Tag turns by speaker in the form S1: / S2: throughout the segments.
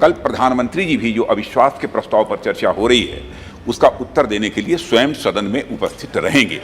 S1: कल प्रधानमंत्री जी भी जो अविश्वास के प्रस्ताव पर चर्चा हो रही है उसका उत्तर देने के लिए स्वयं सदन में उपस्थित रहेंगे।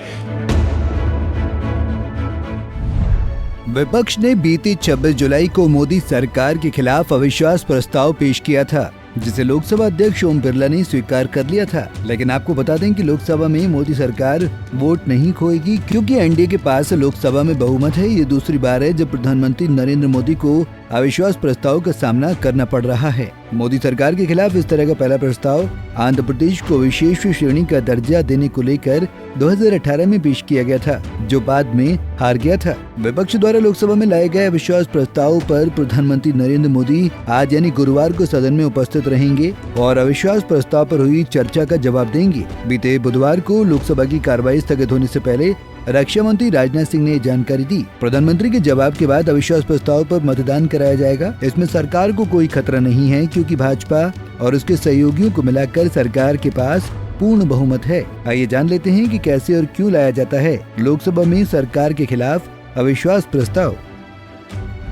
S2: विपक्ष ने बीती 26 जुलाई को मोदी सरकार के खिलाफ अविश्वास प्रस्ताव पेश किया था, जिसे लोकसभा अध्यक्ष ओम बिरला ने स्वीकार कर लिया था। लेकिन आपको बता दें कि लोकसभा में मोदी सरकार वोट नहीं खोएगी, क्योंकि एनडीए के पास लोकसभा में बहुमत है। ये दूसरी बार है जब प्रधानमंत्री नरेंद्र मोदी को अविश्वास प्रस्ताव का सामना करना पड़ रहा है। मोदी सरकार के खिलाफ इस तरह का पहला प्रस्ताव आंध्र प्रदेश को विशेष श्रेणी का दर्जा देने को लेकर 2018 में पेश किया गया था, जो बाद में हार गया था। विपक्ष द्वारा लोकसभा में लाए गए अविश्वास प्रस्ताव पर प्रधानमंत्री नरेंद्र मोदी आज यानी गुरुवार को सदन में उपस्थित रहेंगे और अविश्वास प्रस्ताव पर हुई चर्चा का जवाब देंगे। बीते बुधवार को लोकसभा की कार्रवाई स्थगित होने से पहले रक्षा मंत्री राजनाथ सिंह ने जानकारी दी। प्रधानमंत्री के जवाब के बाद अविश्वास प्रस्ताव पर मतदान कराया जाएगा। इसमें सरकार को कोई खतरा नहीं है, क्योंकि भाजपा और उसके सहयोगियों को मिलाकर सरकार के पास पूर्ण बहुमत है। आइए जान लेते हैं कि कैसे और क्यों लाया जाता है लोकसभा में सरकार के खिलाफ अविश्वास प्रस्ताव।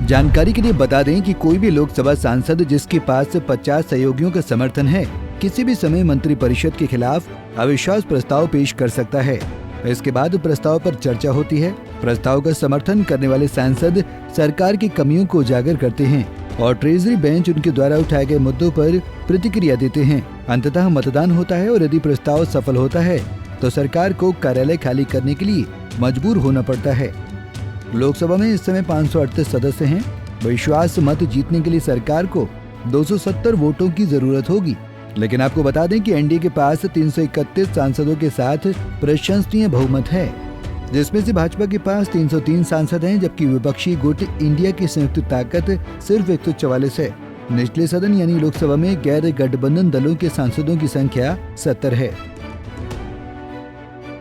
S2: जानकारी के लिए बता दें कि कोई भी लोकसभा सांसद जिसके पास 50 सहयोगियों का समर्थन है, किसी भी समय मंत्रिपरिषद के खिलाफ अविश्वास प्रस्ताव पेश कर सकता है। इसके बाद प्रस्ताव पर चर्चा होती है। प्रस्ताव का समर्थन करने वाले सांसद सरकार की कमियों को उजागर करते हैं और ट्रेजरी बेंच उनके द्वारा उठाए गए मुद्दों पर प्रतिक्रिया देते हैं। अंततः मतदान होता है और यदि प्रस्ताव सफल होता है तो सरकार को कार्यालय खाली करने के लिए मजबूर होना पड़ता है। लोकसभा में इस समय 538 सदस्य हैं। विश्वास मत जीतने के लिए सरकार को 270 वोटों की जरूरत होगी। लेकिन आपको बता दें कि एनडीए के पास 331 सांसदों के साथ प्रशंसनीय बहुमत है, जिसमें से भाजपा के पास 303 सांसद हैं, जबकि विपक्षी गुट इंडिया की संयुक्त ताकत सिर्फ 144 है। निचले सदन यानी लोकसभा में गैर गठबंधन दलों के सांसदों की संख्या 70 है।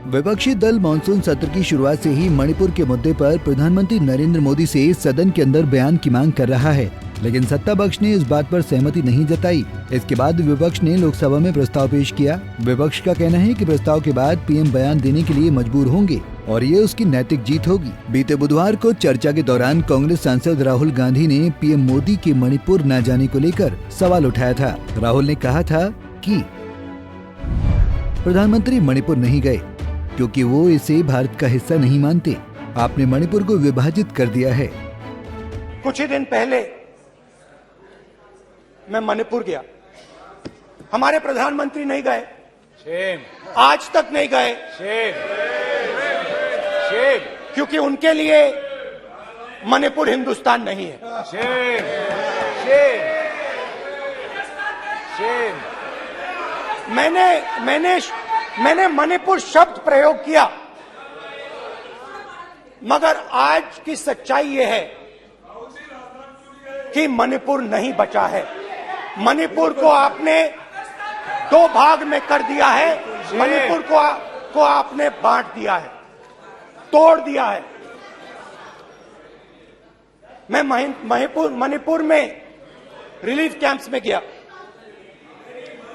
S2: विपक्षी दल मानसून सत्र की शुरुआत से ही मणिपुर के मुद्दे पर प्रधानमंत्री नरेंद्र मोदी से सदन के अंदर बयान की मांग कर रहा है, लेकिन सत्ता पक्ष ने इस बात पर सहमति नहीं जताई। इसके बाद विपक्ष ने लोकसभा में प्रस्ताव पेश किया। विपक्ष का कहना है कि प्रस्ताव के बाद पीएम बयान देने के लिए मजबूर होंगे और ये उसकी नैतिक जीत होगी। बीते बुधवार को चर्चा के दौरान कांग्रेस सांसद राहुल गांधी ने पीएम मोदी के मणिपुर न जाने को लेकर सवाल उठाया था। राहुल ने कहा था कि प्रधानमंत्री मणिपुर नहीं गए क्योंकि वो इसे भारत का हिस्सा नहीं मानते। आपने मणिपुर को विभाजित कर दिया है।
S3: कुछ ही दिन पहले मैं मणिपुर गया, हमारे प्रधानमंत्री नहीं गए, आज तक नहीं गए, क्योंकि उनके लिए मणिपुर हिंदुस्तान नहीं है। मैंने मणिपुर शब्द प्रयोग किया, मगर आज की सच्चाई ये है कि मणिपुर नहीं बचा है। मणिपुर को आपने 2 भाग में कर दिया है। मणिपुर को आपने बांट दिया है, तोड़ दिया है। मैं मणिपुर में रिलीफ कैंप्स में गया।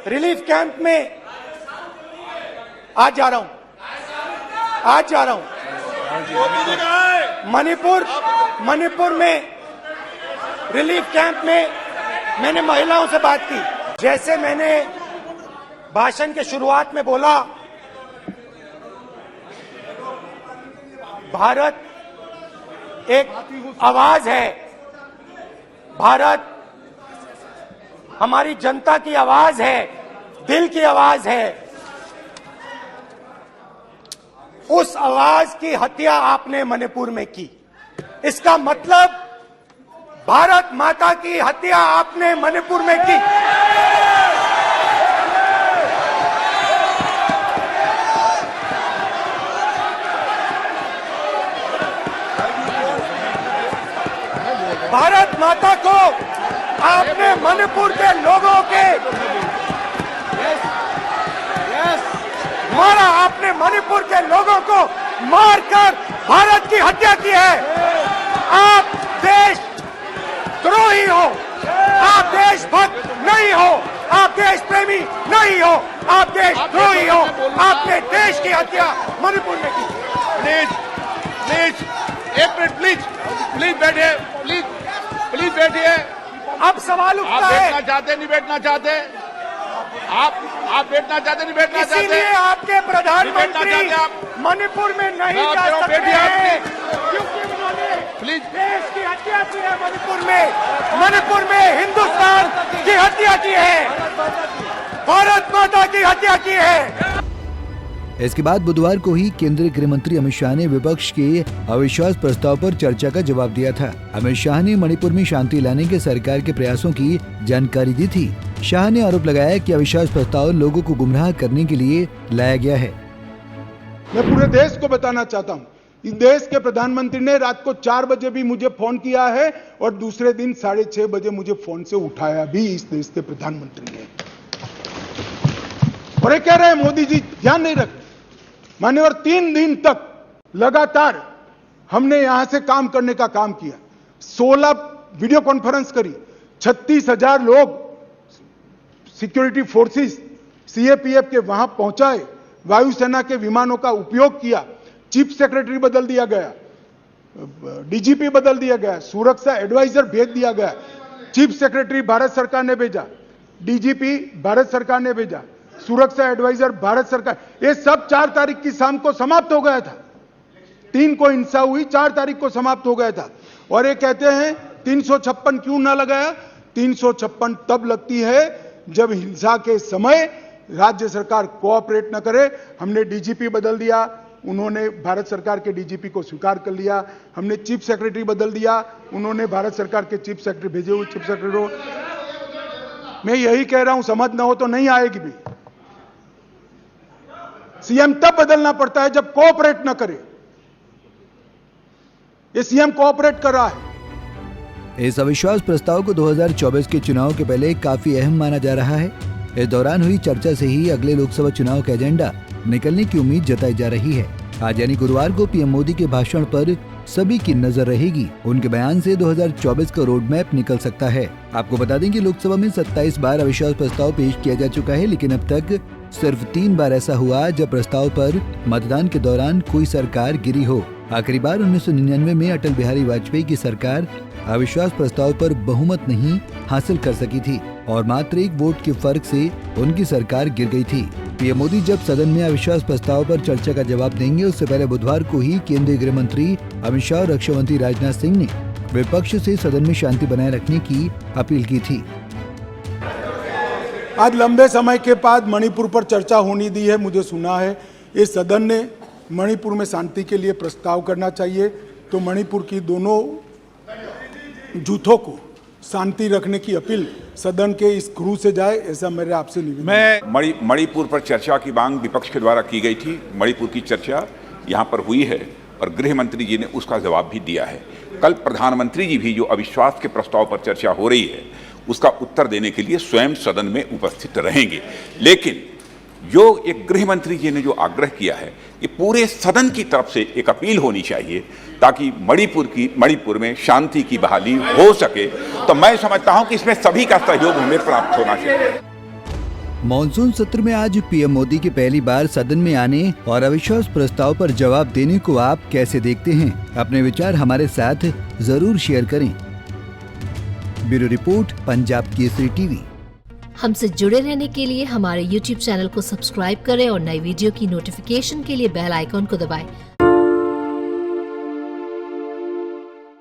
S3: रिलीफ कैंप में आज जा रहा हूं। मणिपुर में रिलीफ कैंप में मैंने महिलाओं से बात की। जैसे मैंने भाषण के शुरुआत में बोला, भारत एक आवाज है, भारत हमारी जनता की आवाज है, दिल की आवाज है। उस आवाज की हत्या आपने मणिपुर में की। इसका मतलब भारत माता की हत्या आपने मणिपुर में की। भारत माता को आपने मणिपुर के लोगों के मारा। आपने मणिपुर के लोगों को मारकर भारत की हत्या की है। आप देश द्रोही हो, आप देशभक्त नहीं हो, आप देश प्रेमी नहीं हो, आप देशद्रोही हो। आपने देश की हत्या मणिपुर में की।
S4: प्लीज एक मिनट, प्लीज बैठिए, प्लीज बैठिए।
S3: अब सवाल
S4: आप
S3: उठता है,
S4: बैठना चाहते नहीं बैठना चाहते? आप बैठना चाहते नहीं बैठना चाहते?
S3: इसीलिए आपके
S4: नहीं बैठना
S3: प्रधानमंत्री
S4: चाहते आप?
S3: मणिपुर में नहीं
S4: मैं
S3: जा
S4: कह रहा हूं,
S3: सकते
S4: बैठिए आप
S3: हैं क्योंकि उन्होंने
S4: प्लीज।
S3: देश की हत्या की है। मणिपुर में हिंदुस्तान की हत्या की है, भारत माता की हत्या की है।
S2: इसके बाद बुधवार को ही केंद्रीय गृह मंत्री अमित शाह ने विपक्ष के अविश्वास प्रस्ताव पर चर्चा का जवाब दिया था। अमित शाह ने मणिपुर में शांति लाने के सरकार के प्रयासों की जानकारी दी थी। शाह ने आरोप लगाया कि अविश्वास प्रस्ताव लोगों को गुमराह करने के लिए लाया गया है।
S5: मैं पूरे देश को बताना चाहता हूं, इस देश के प्रधानमंत्री ने रात को 4 बजे भी मुझे फोन किया है और दूसरे दिन 6:30 बजे मुझे फोन से उठाया भी इस देश के प्रधानमंत्री ने। और ये कह रहे हैं मोदी जी ध्यान नहीं रखते। मान्यवर 3 दिन तक लगातार हमने यहां से काम करने का काम किया। 16 वीडियो कॉन्फ्रेंस करी, 36,000 लोग सिक्योरिटी फोर्सेस सीएपीएफ के वहां पहुंचाए, वायुसेना के विमानों का उपयोग किया, चीफ सेक्रेटरी बदल दिया गया, डीजीपी बदल दिया गया, सुरक्षा एडवाइजर भेज दिया गया, चीफ सेक्रेटरी भारत सरकार ने भेजा, डीजीपी भारत सरकार ने भेजा, सुरक्षा एडवाइजर भारत सरकार। ये सब 4 तारीख की शाम को समाप्त हो गया था। 3 को हिंसा हुई, 4 तारीख को समाप्त हो गया था। और ये कहते हैं 356 क्यों ना लगाया? 356 तब लगती है जब हिंसा के समय राज्य सरकार कोऑपरेट न करे। हमने डीजीपी बदल दिया, उन्होंने भारत सरकार के डीजीपी को स्वीकार कर लिया। हमने चीफ सेक्रेटरी बदल दिया, उन्होंने भारत सरकार के चीफ सेक्रेटरी भेजे हुए चीफ सेक्रेटरी को। मैं यही कह रहा हूं, समझ न हो तो नहीं आएगी भी। सीएम तब बदलना पड़ता है जब कोऑपरेट न करे। ये सीएम कोऑपरेट कर रहा है।
S2: इस अविश्वास प्रस्ताव को 2024 के चुनाव के पहले काफी अहम माना जा रहा है। इस दौरान हुई चर्चा से ही अगले लोकसभा चुनाव का एजेंडा निकलने की उम्मीद जताई जा रही है। आज यानी गुरुवार को पीएम मोदी के भाषण पर सभी की नजर रहेगी। उनके बयान से 2024 का रोड मैप निकल सकता है। आपको बता दें कि लोकसभा में 27 बार अविश्वास प्रस्ताव पेश किया जा चुका है, लेकिन अब तक सिर्फ 3 बार ऐसा हुआ जब प्रस्ताव पर मतदान के दौरान कोई सरकार गिरी हो। आखिरी बार 1999 में अटल बिहारी वाजपेयी की सरकार अविश्वास प्रस्ताव पर बहुमत नहीं हासिल कर सकी थी और मात्र 1 वोट के फर्क से उनकी सरकार गिर गई थी। पीएम मोदी जब सदन में अविश्वास प्रस्ताव पर चर्चा का जवाब देंगे, उससे पहले बुधवार को ही केंद्रीय गृह मंत्री अमित शाह और रक्षा मंत्री राजनाथ सिंह ने विपक्ष से सदन में शांति बनाए रखने की अपील की थी।
S5: आज लंबे समय के बाद मणिपुर पर चर्चा होनी दी है। मुझे सुना है इस सदन ने मणिपुर में शांति के लिए प्रस्ताव करना चाहिए, तो मणिपुर की दोनों जूथों को शांति रखने की अपील सदन के इस गृह से जाए, ऐसा मेरे आपसे निवेदन है।
S1: मणिपुर पर चर्चा की मांग विपक्ष के द्वारा की गई थी। मणिपुर की चर्चा यहाँ पर हुई है और गृह मंत्री जी ने उसका जवाब भी दिया है। कल प्रधानमंत्री जी भी जो अविश्वास के प्रस्ताव पर चर्चा हो रही है उसका उत्तर देने के लिए स्वयं सदन में उपस्थित रहेंगे। लेकिन जो एक गृह मंत्री जी ने जो आग्रह किया है, ये पूरे सदन की तरफ से एक अपील होनी चाहिए ताकि मणिपुर में शांति की बहाली हो सके। तो मैं समझता हूं कि इसमें सभी का सहयोग हमें प्राप्त होना चाहिए।
S2: मॉनसून सत्र में आज पीएम मोदी के पहली बार सदन में आने और अविश्वास प्रस्ताव पर जवाब देने को आप कैसे देखते हैं? अपने विचार हमारे साथ जरूर शेयर करें। Bureau report, Punjab Kesari TV.
S6: हमसे जुड़े रहने के लिए हमारे YouTube चैनल को सब्सक्राइब करें और नई वीडियो की नोटिफिकेशन के लिए बेल आइकॉन को दबाएं।